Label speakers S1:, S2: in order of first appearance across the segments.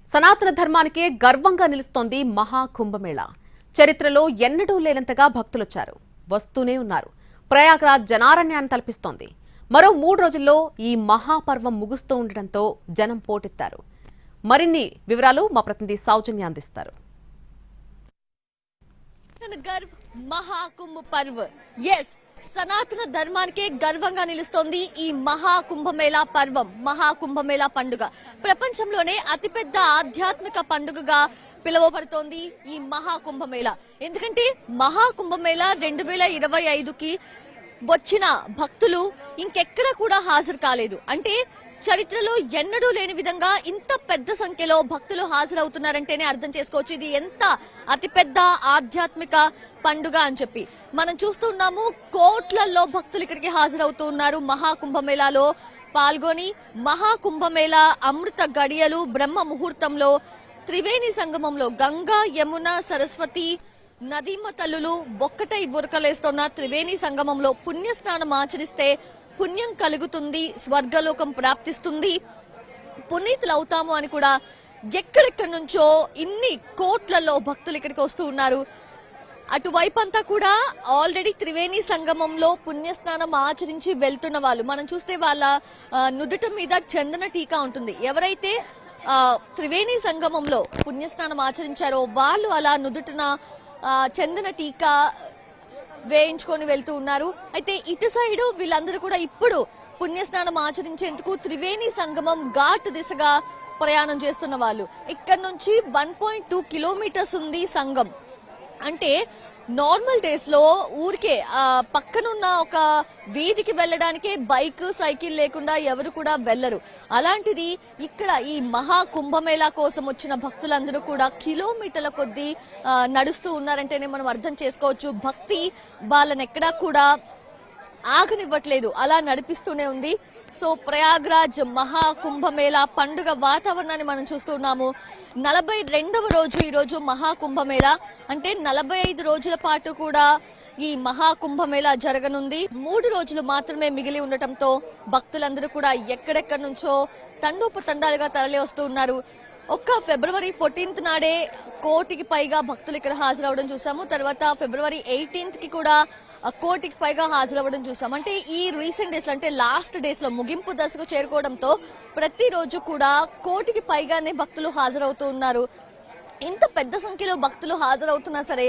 S1: సనాతన ధర్మానికే గర్వంగా నిలుస్తోంది మహాకుంభమేళా. చరిత్రలో ఎన్నడూ లేనంతగా భక్తులొచ్చారు, వస్తూనే ఉన్నారు. ప్రయాగ్రాజ్ జనారణ్యాన్ని తలపిస్తోంది. మరో 3 రోజుల్లో ఈ మహాపర్వం ముగుస్తూ ఉండడంతో జనం పోటెత్తారు. మరిన్ని వివరాలు మా ప్రతినిధి సౌజన్య అందిస్తారు.
S2: మహాకుంభ పర్వ్ సనాతన ధర్మానికే గర్వంగా నిలుస్తోంది ఈ మహాకుంభమేళా పర్వం, మహాకుంభమేళా పండుగ. ప్రపంచంలోనే అతిపెద్ద ఆధ్యాత్మిక పండుగగా పిలువబడుతోంది ఈ మహాకుంభమేళా. ఎందుకంటే మహాకుంభమేళా 2025కి వచ్చిన భక్తులు ఇంకెక్కడ కూడా హాజరు కాలేదు. అంటే చరిత్రలో ఎన్నడూ లేని విధంగా ఇంత పెద్ద సంఖ్యలో భక్తులు హాజరవుతున్నారంటేనే అర్థం చేసుకోవచ్చు ఇది ఎంత అతిపెద్ద ఆధ్యాత్మిక పండుగ అని చెప్పి. మనం చూస్తున్నాము, కోట్లలో భక్తులు ఇక్కడికి హాజరవుతూ ఉన్నారు. మహాకుంభమేళాలో పాల్గొని మహాకుంభమేళా అమృత గడియలు బ్రహ్మ ముహూర్తంలో త్రివేణి సంగమంలో గంగా, యమున, సరస్వతి నదీమ తల్లులు ఒక్కటై బురకలేస్తున్న త్రివేణి సంగమంలో పుణ్యస్నానం ఆచరిస్తే పుణ్యం కలుగుతుంది, స్వర్గలోకం ప్రాప్తిస్తుంది, పునీతులు అవుతాము అని కూడా ఎక్కడెక్కడి నుంచో ఇన్ని కోట్లలో భక్తులు ఇక్కడికి వస్తూ ఉన్నారు. అటువైపు అంతా కూడా ఆల్రెడీ త్రివేణి సంగమంలో పుణ్యస్నానం ఆచరించి వెళ్తున్న వాళ్ళు మనం చూస్తే వాళ్ళ నుదుట మీద చందన టీకా ఉంటుంది. ఎవరైతే త్రివేణి సంగమంలో పుణ్యస్నానం ఆచరించారో వాళ్ళు అలా నుదుటన చందన టీకా వేయించుకొని వెళ్తూ ఉన్నారు. అయితే ఇటు సైడు వీళ్ళందరూ కూడా ఇప్పుడు పుణ్యస్నానం ఆచరించేందుకు త్రివేణి సంగమం ఘాట్ దిశగా ప్రయాణం చేస్తున్న వాళ్ళు. ఇక్కడ నుంచి 1.2 కిలోమీటర్స్ ఉంది సంగం. అంటే నార్మల్ డేస్ లో ఊరికే పక్కనున్న ఒక వీధికి వెళ్ళడానికే బైక్, సైకిల్ లేకుండా ఎవరు కూడా వెళ్లరు. అలాంటిది ఇక్కడ ఈ మహా కుంభమేళా కోసం వచ్చిన భక్తులందరూ కూడా కిలోమీటర్ల కొద్దీ నడుస్తూ ఉన్నారంటేనే మనం అర్థం చేసుకోవచ్చు. భక్తి వాళ్ళని ఎక్కడా కూడా ఆగనివ్వట్లేదు, అలా నడిపిస్తూనే ఉంది. సో ప్రయాగ్రాజ్ మహాకుంభమేళా పండుగ వాతావరణాన్ని మనం చూస్తున్నాము. 42వ రోజు ఈ రోజు మహాకుంభమేళా. అంటే 45 రోజుల పాటు కూడా ఈ మహాకుంభమేళా జరగనుంది. 3 రోజులు మాత్రమే మిగిలి ఉండటంతో భక్తులందరూ కూడా ఎక్కడెక్కడి నుంచో తండోపతండాలుగా తరలి వస్తూ ఉన్నారు. ఒక్క ఫిబ్రవరి 14th నాడే 1 కోటికి పైగా భక్తులు ఇక్కడ హాజరవడం చూసాము. తర్వాత ఫిబ్రవరి 18th కి కూడా 1 కోటికి పైగా హాజరవ్వడం చూసాం. అంటే ఈ రీసెంట్ డేస్ అంటే లాస్ట్ డేస్ లో ముగింపు దశకు చేరుకోవడంతో ప్రతిరోజు కూడా 1 కోటికి పైగానే భక్తులు హాజరవుతూ ఉన్నారు. ఇంత పెద్ద సంఖ్యలో భక్తులు హాజరవుతున్నా సరే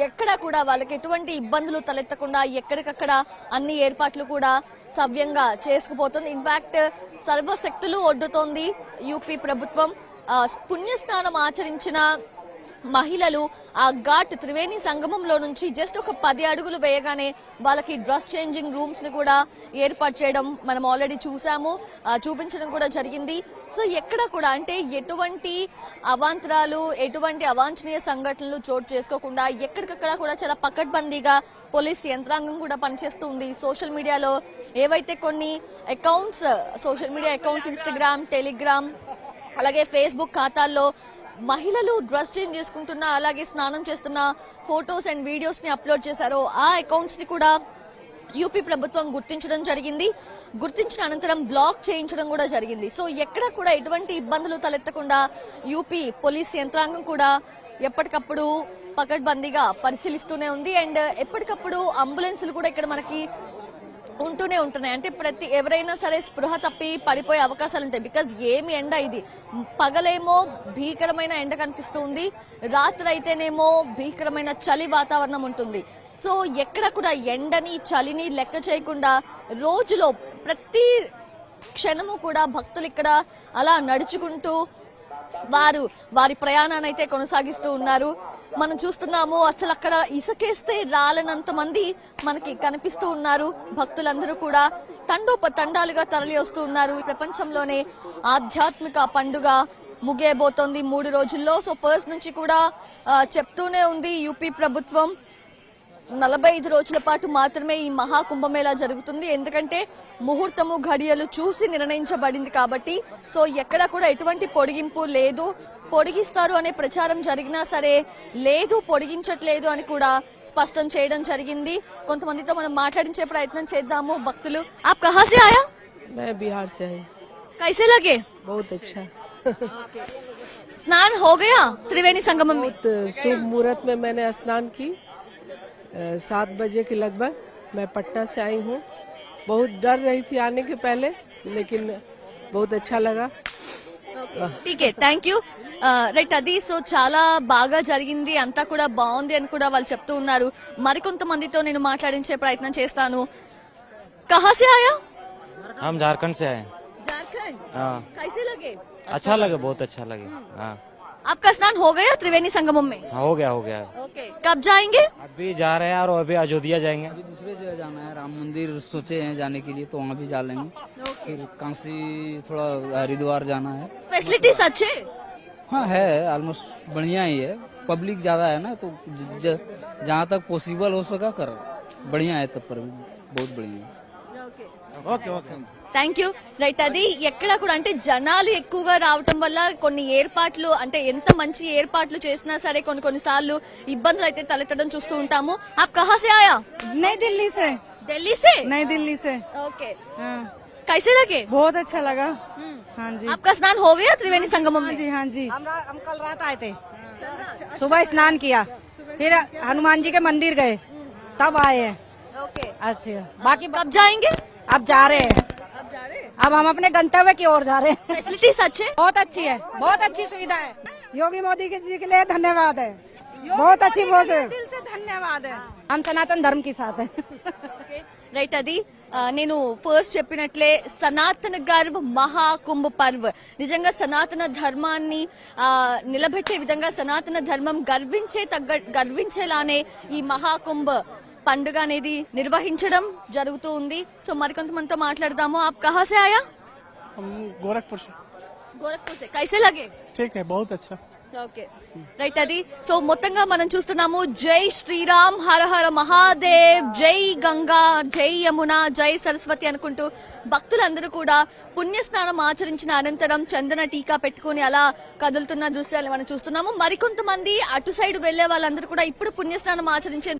S2: ఎక్కడా కూడా వాళ్ళకి ఎటువంటి ఇబ్బందులు తలెత్తకుండా ఎక్కడికక్కడ అన్ని ఏర్పాట్లు కూడా సవ్యంగా చేసుకుపోతుంది. ఇన్ఫాక్ట్ సర్వశక్తులు ఒడ్డుతోంది యూపీ ప్రభుత్వం. పుణ్యస్నానం ఆచరించిన మహిళలు ఆ ఘాట్ త్రివేణి సంగమంలో నుంచి జస్ట్ ఒక 10 అడుగులు వేయగానే వాళ్ళకి డ్రెస్ చేంజింగ్ రూమ్స్ ని కూడా ఏర్పాటు చేయడం మనం ఆల్రెడీ చూసాము, చూపించడం కూడా జరిగింది. సో ఎక్కడ కూడా అంటే ఎటువంటి అవాంతరాలు, ఎటువంటి అవాంఛనీయ సంఘటనలు చోటు చేసుకోకుండా ఎక్కడికక్కడ కూడా చాలా పకడ్బందీగా పోలీస్ యంత్రాంగం కూడా పనిచేస్తుంది. సోషల్ మీడియాలో ఏవైతే కొన్ని accounts, social media accounts Instagram, Telegram అలాగే ఫేస్బుక్ ఖాతాల్లో మహిళలు డ్రెస్ చేంజ్ చేసుకుంటున్న అలాగే స్నానం చేస్తున్న ఫొటోస్ అండ్ వీడియోస్ ని అప్లోడ్ చేశారో ఆ అకౌంట్స్ ని కూడా యూపీ ప్రభుత్వం గుర్తించడం జరిగింది. గుర్తించిన అనంతరం బ్లాక్ చేయించడం కూడా జరిగింది. సో ఎక్కడ కూడా ఎటువంటి ఇబ్బందులు తలెత్తకుండా యూపీ పోలీస్ యంత్రాంగం కూడా ఎప్పటికప్పుడు పకడ్బందీగా పరిశీలిస్తూనే ఉంది. అండ్ ఎప్పటికప్పుడు అంబులెన్సులు కూడా ఇక్కడ మనకి ఉంటూనే ఉంటున్నాయి. అంటే ఎవరైనా సరే స్పృహ తప్పి పడిపోయే అవకాశాలు ఉంటాయి. బికాజ్ ఏమి ఎండ ఇది, పగలేమో భీకరమైన ఎండ కనిపిస్తుంది, రాత్రి అయితేనేమో భీకరమైన చలి వాతావరణం ఉంటుంది. సో ఎక్కడ కూడా ఎండని, చలిని లెక్క చేయకుండా రోజులో ప్రతి క్షణము కూడా భక్తులు ఇక్కడ అలా నడుచుకుంటూ వారి ప్రయాణాన్ని అయితే కొనసాగిస్తూ ఉన్నారు. మనం చూస్తున్నాము, అసలు అక్కడ ఇసుకేస్తే రాలనంత మంది మనకి కనిపిస్తూ ఉన్నారు. భక్తులందరూ కూడా తండోపతండాలుగా తరలి వస్తూ ఉన్నారు. ప్రపంచంలోనే ఆధ్యాత్మిక పండుగ ముగియబోతోంది 3 రోజుల్లో. సో ఫస్ట్ నుంచి కూడా చెప్తూనే ఉంది యూపీ ప్రభుత్వం 45 రోజుల పాటు మాత్రమే ఈ మహాకుంభమేళా జరుగుతుంది. ఎందుకంటే ముహూర్తము ఘడియలు చూసి నిర్ణయించబడింది కాబట్టి. సో ఎక్కడ కూడా ఎటువంటి పొడిగింపు లేదు. పొడిగిస్తారు అనే ప్రచారం జరిగినా సరే లేదు, పొడిగించట్లేదు అని కూడా స్పష్టం చేయడం జరిగింది. కొంతమందితో మనం మాట్లాడించే ప్రయత్నం చేద్దాము. భక్తులు, आप कहां से आया?
S3: मैं बिहार से आई।
S2: कैसे लगे?
S3: बहुत अच्छा।
S2: स्नान हो गया त्रिवेणी संगमम में?
S3: तो शुभ मुहूर्त में मैंने स्नान की 7 बजे के लगभग। मैं पटना से आई हूँ। बहुत डर रही थी आने के पहले, लेकिन बहुत अच्छा लगा।
S2: టీకే థ్యాంక్ యూ రైట్ అది సో చాలా బాగా జరిగింది అంతా కూడా బాగుంది అని కూడా వాళ్ళు చెప్తూ ఉన్నారు మరికొంతమందితో నేను మాట్లాడించే ప్రయత్నం చేస్తాను కహా సే ఆయా
S4: हम झारखंड से आए हैं।
S2: झारखंड
S4: हाँ
S2: कैसे लगे
S4: अच्छा लगे, बहुत अच्छा लगे। हाँ
S2: आपका स्नान हो गया त्रिवेणी संगमम में?
S4: हाँ, हो गया।
S2: ओके कब जाएंगे?
S4: अभी जा रहे हैं और अभी अयोध्या जाएंगे।
S5: अभी दूसरे जगह जाना है, राम मंदिर सोचे हैं जाने के लिए, तो वहाँ भी जा लेंगे। फिर काशी, थोड़ा हरिद्वार जाना है।
S2: फैसिलिटीज अच्छे?
S5: हाँ है, ऑलमोस्ट बढ़िया ही है। पब्लिक ज्यादा है ना, तो जहाँ तक पॉसिबल हो सका कर बढ़िया है, तब पर भी बहुत बढ़िया है।
S2: థ్యాంక్ యూ రైట్ అది ఎక్కడ కూడా అంటే జనాలు ఎక్కువగా రావటం వల్ల కొన్ని ఏర్పాట్లు అంటే ఎంత మంచి ఏర్పాట్లు చేసినా సరే కొన్ని సార్లు ఇబ్బందులు అయితే తలెత్తడం చూస్తూ ఉంటాము ఆప్ కహా సే ఆయా?
S6: नई दिल्ली से।
S2: ఢిల్లీ సే?
S6: नई दिल्ली से।
S2: ఓకే
S6: हाँ,
S2: कैसे लगे?
S6: बहुत अच्छा लगा। हाँ जी।
S2: आपका स्नान हो गया त्रिवेणी संगमम
S6: हाँ
S2: में?
S6: जी, हाँ जी।
S7: हम कल रात आए थे, सुबह स्नान किया, फिर हनुमान जी के मंदिर गए, तब आए हैं।
S2: ओके
S7: अच्छा, बाकी
S2: कब जाएंगे?
S7: अब जा रहे हैं।
S2: अब जा रहे हैं?
S7: अब हम अपने गंतव्य की ओर जा रहे हैं।
S2: फैसिलिटीज अच्छे?
S7: बहुत अच्छी है, बहुत अच्छी सुविधा है।
S6: योगी मोदी जी के लिए धन्यवाद है, बहुत अच्छी बहुत
S7: दिल से धन्यवाद है। हम सनातन धर्म के साथ हैं।
S2: రైట్ అది నేను ఫస్ట్ చెప్పినట్లే సనాతన గర్వ్ మహాకుంభ పర్వ్ నిజంగా సనాతన ధర్మాన్ని నిలబెట్టే విధంగా సనాతన ధర్మం గర్వించేలానే ఈ మహాకుంభ పండుగ అనేది నిర్వహించడం జరుగుతూ ఉంది సో మరికొంతమందితో మాట్లాడదాము ఆప్ కహా సే ఆయా?
S8: हम गोरखपुर से।
S2: గోరఖ్పూర్ సే కైసే లగే?
S8: ठीक है, बहुत अच्छा।
S2: ఓకే రైట్ అది సో మొత్తంగా మనం చూస్తున్నాము జై శ్రీరామ్, హర హర మహాదేవ్, జై గంగా, జై యమున, జై సరస్వతి అనుకుంటూ భక్తులందరూ కూడా పుణ్యస్నానం ఆచరించిన అనంతరం చందన టీకా పెట్టుకుని అలా కదులుతున్న దృశ్యాలు మనం చూస్తున్నాము మరికొంతమంది అటు సైడ్ వెళ్లే వాళ్ళందరూ కూడా ఇప్పుడు పుణ్యస్నానం ఆచరించే